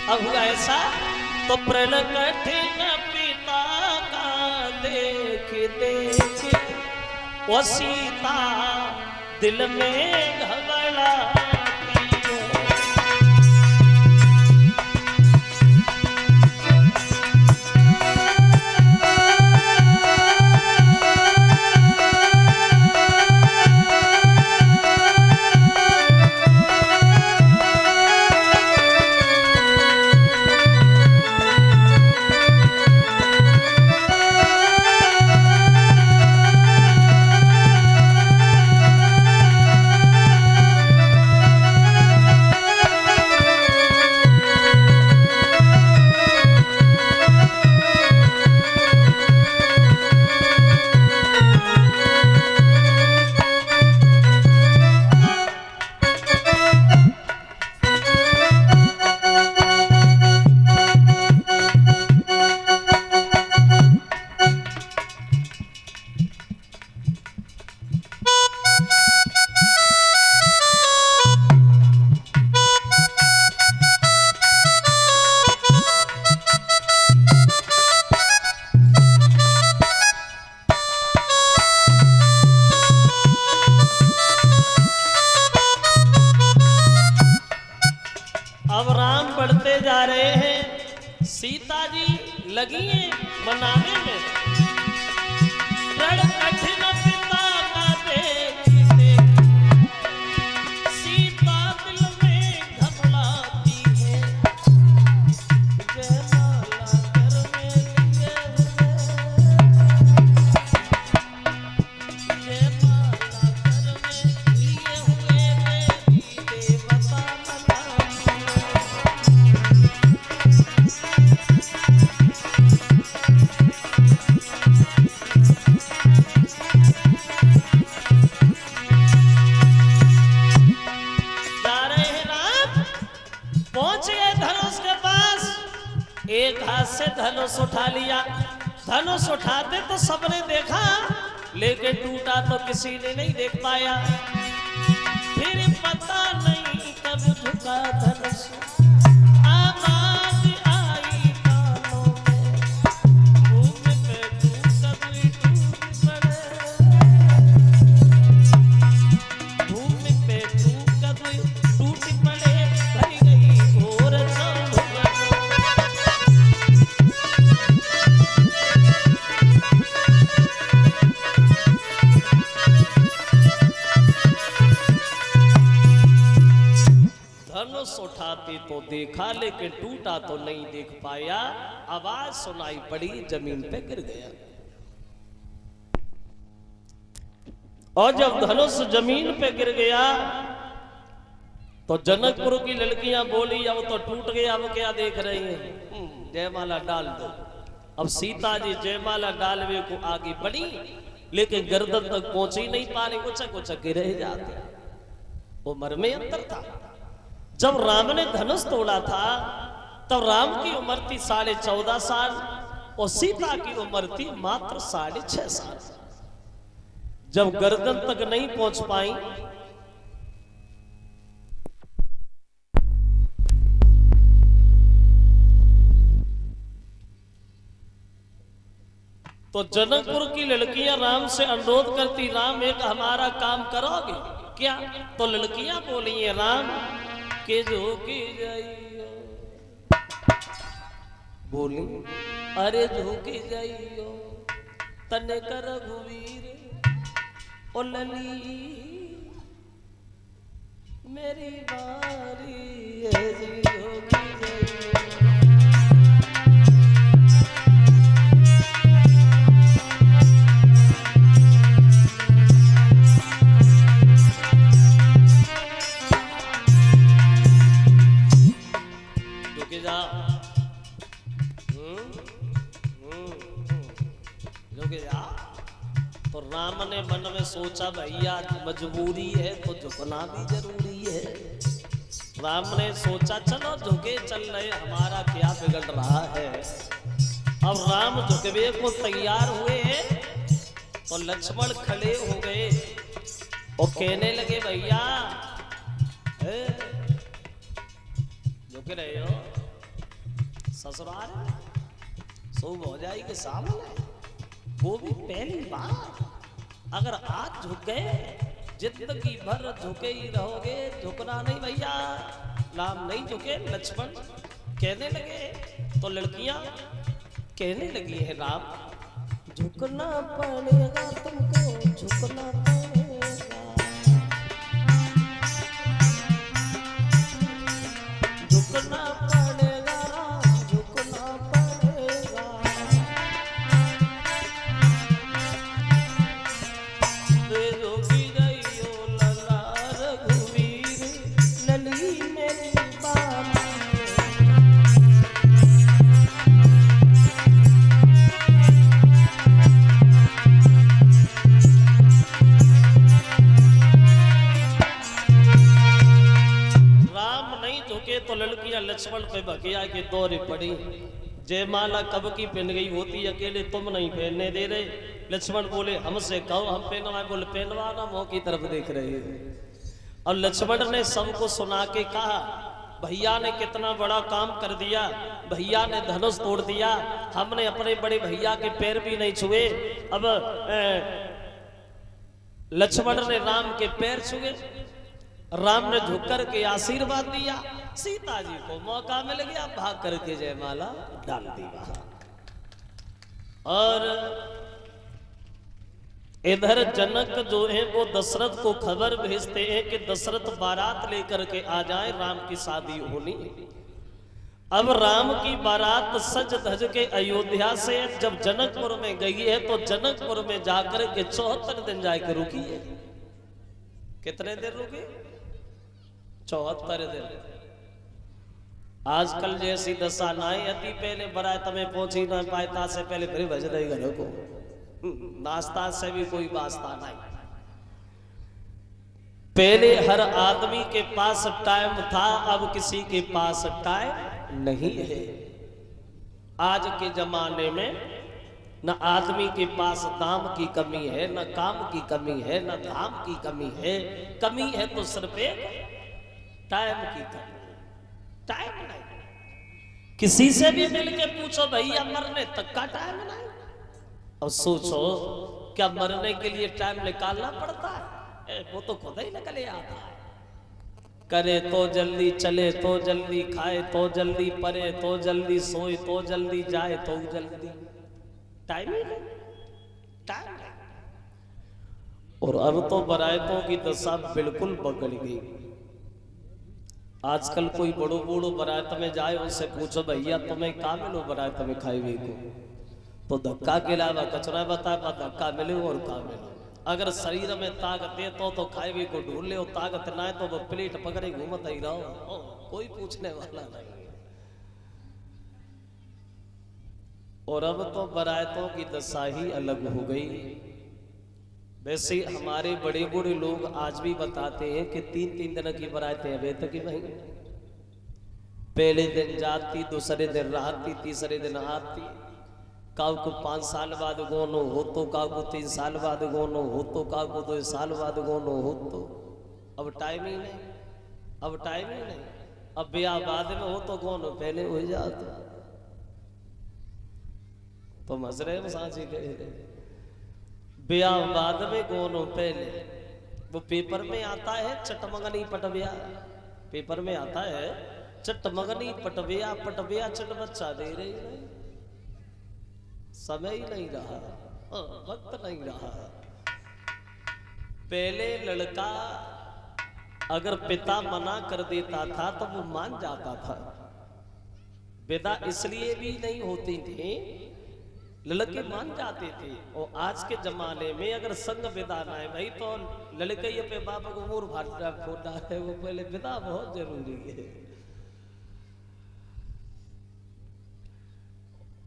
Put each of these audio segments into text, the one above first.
अब हुआ ऐसा तो प्रण कठिन पिता का देख देख वो सीता दिल में घबराती है। अब राम बढ़ते जा रहे हैं, सीता जी लगी हैं मनाने में। रण कठिन पिता का देख देख सीता दिल में घबराती है। जयमाला घर में लिए हुए, जयमाला घर में लिए हुए देवी देवता एक हाथ से धनुष उठा लिया। धनुष उठाते तो सबने देखा, लेकिन टूटा तो किसी ने नहीं देख पाया। फिर पता नहीं कब झुका धनुष, आवाज आई कानों में, भूमि पे कभी टूट पड़े, भूमि पे कभी टूट पड़े, भर गई और धनुष उठाते तो देखा, लेकिन टूटा तो नहीं देख पाया। आवाज सुनाई पड़ी, जमीन पे गिर गया। और जब धनुष जमीन पे गिर गया तो जनकपुर की लड़कियां बोली, अब तो टूट गया, अब क्या देख रही हैं, जयमाला डाल दो। अब सीता जी जयमाला डालवे को आगे बढ़ी, लेकिन गर्दन तक पहुंच ही नहीं पा रही, उचक उचक के रह जाते। उम्र में अंतर था। जब राम ने धनुष तोड़ा था तब राम की उम्र थी 14.5 साल और सीता की उम्र थी मात्र 6.5 साल। जब गर्दन तक नहीं पहुंच पाई तो जनकपुर की लड़कियां राम से अनुरोध करती, राम एक हमारा काम करोगे क्या? तो लड़कियां बोली है, राम के जो की जाइयो, बोली अरे जो की जाइयो तने कर रघुवीर ओ लली मेरी बारी है जी जो की जाइयो। तो राम ने मन में सोचा, भैया मजबूरी है तो झुकना भी जरूरी है। राम ने सोचा चलो झुके चल रहे, हमारा क्या बिगड़ रहा है। अब राम झुकवे को तैयार हुए तो लक्ष्मण खड़े हो गए और कहने लगे, भैया झुक रहे हो ससुराल शुभ हो जाएगी सामने, वो भी पहली बार। अगर आज झुक गए जिंदगी भर झुके ही रहोगे, झुकना नहीं भैया। राम नहीं झुके, लक्ष्मण कहने लगे तो लड़कियां कहने लगी है राम झुकना पड़ेगा तुमको, झुकना पड़ेगा, झुकना पड़ेगा राम, झुकना पड़ेगा। वे जोगी रहियो लला रघुवीर, लली मेरी बात। तो लड़कियां लक्ष्मण पे बकिया के दौरे पड़ी। जयमाला कब की पहन गई होती, अकेले तुम नहीं पहनने दे रहे। लक्ष्मण बोले हमसे कहो हम पहनवाए, बोले पहनवाना, मुंह की तरफ देख रहे हैं। और लक्ष्मण ने सबको सुना के कहा भैया ने कितना बड़ा काम कर दिया, भैया ने धनुष तोड़ दिया, हमने अपने बड़े भैया के पैर भी नहीं छुए। अब लक्ष्मण ने राम के पैर छुए, राम ने झुक कर के आशीर्वाद दिया। सीता जी को मौका मिल गया, भाग करके जयमाला डाल दी वहां। और इधर जनक जो है वो दशरथ को खबर भेजते हैं कि दशरथ बारात लेकर के आ जाए, राम की शादी होनी। अब राम की बारात सज धज के अयोध्या से जब जनकपुर में गई है तो जनकपुर में जाकर के 74 दिन जाकर रुकी है। कितने दिन रुकी? 74 दिन। आजकल जैसी दशा ना अति पहले बारात में पहुंची ना पायता से पहले फिर भज रही घरों को, नाश्ता से भी कोई वास्ता नहीं। पहले हर आदमी के पास टाइम था, अब किसी के पास टाइम नहीं है। आज के जमाने में न आदमी के पास दाम की कमी है, न काम की कमी है, न धाम की कमी है। कमी है तो सिर्फ टाइम की कमी। टाइम नहीं, किसी से भी मिलके पूछो भैया मरने तक का टाइम नहीं। और सोचो क्या मरने के लिए टाइम निकालना पड़ता है? वो तो खुद ही निकले आता है। करे तो जल्दी, चले तो जल्दी, खाए तो जल्दी, परे तो जल्दी, सोए तो जल्दी, जाए तो जल्दी। टाइम ही नहीं, टाइम नहीं। और अब तो बारातों की दशा बिल्कुल बगड़ गई। आजकल कोई बड़ो बूढ़ो बारात में जाए, उनसे पूछो भैया तुम्हें क्या मिलो बारात में खाए हुए को, तो धक्का के अलावा कचरा बता पा धक्का मिले और क्या मिले। अगर शरीर में ताकत है तो खाए हुए को ढूंढ ले, और ताकत ना है तो वो प्लेट पकड़े घूमत ही रहो, कोई पूछने वाला नहीं। और अब तो बारातों की दशा ही अलग हो गई। वैसे हमारे बड़े बूढ़े लोग आज भी बताते हैं कि 3-3 दिन की बारातें अभी तक ही नहीं। पहले दिन जाती, दूसरे दिन रहती, तीसरे दिन आती। काऊ को 5 साल बाद गोनो हो तो, काऊ को 3 साल बाद गोनो हो तो, काऊ को 2 साल बाद गोनो हो तो। अब टाइम ही नहीं, अब टाइम ही नहीं। अब ब्याह बाद में हो तो गोनो पहले हो जाता। तो मजरे में सांची कह रहे ब्याह बाद में गोनो पहले। वो पेपर में आता है चटमगनी पटबिया, पेपर में आता है चटमगनी पटबिया, पटबिया चट बच्चा दे रही नहीं। समय ही नहीं रहा, वक्त नहीं रहा। पहले लड़का अगर पिता मना कर देता था तो वो मान जाता था। विदा इसलिए भी नहीं होती थी, लड़के मान जाते थे। और आज के जमाने में अगर संग विदा ना है भाई तो लड़के पे बाप को मुंह फोड़ना है, वो पहले विदा बहुत जरूरी है।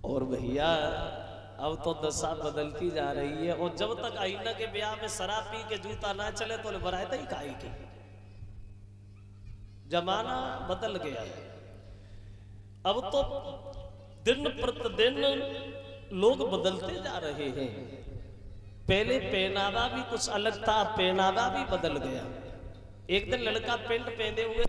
और भैया अब तो दशा बदलती जा रही है। और जब तक आईना के ब्याह में शराब पी के जूता ना चले तो बरात ही काई के। जमाना बदल गया है। अब तो दिन प्रतिदिन लोग बदलते जा रहे हैं। पहले पहनावा भी कुछ अलग था, पहनावा भी बदल गया। एक दिन लड़का पेंट पहने हुए